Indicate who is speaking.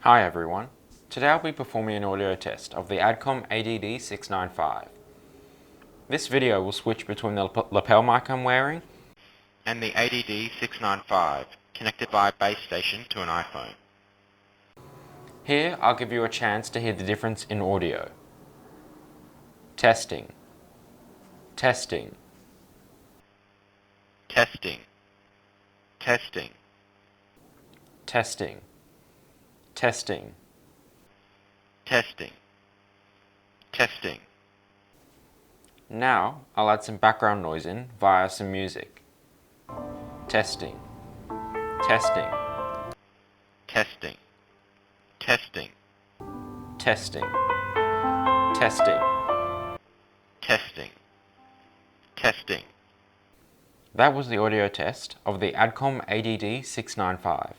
Speaker 1: Hi everyone. Today I'll be performing an audio test of the ADDCOM ADD-695. This video will switch between the lapel mic I'm wearing
Speaker 2: and the ADD-695 connected via base station to an iPhone.
Speaker 1: Here I'll give you a chance to hear the difference in audio. Testing. Testing.
Speaker 2: Testing. Testing.
Speaker 1: Testing. Testing.
Speaker 2: Testing. Testing.
Speaker 1: Now I'll add some background noise in via some music. Testing. Testing.
Speaker 2: Testing. Testing.
Speaker 1: Testing. Testing.
Speaker 2: Testing. Testing.
Speaker 1: That was the audio test of the ADDCOM ADD-695.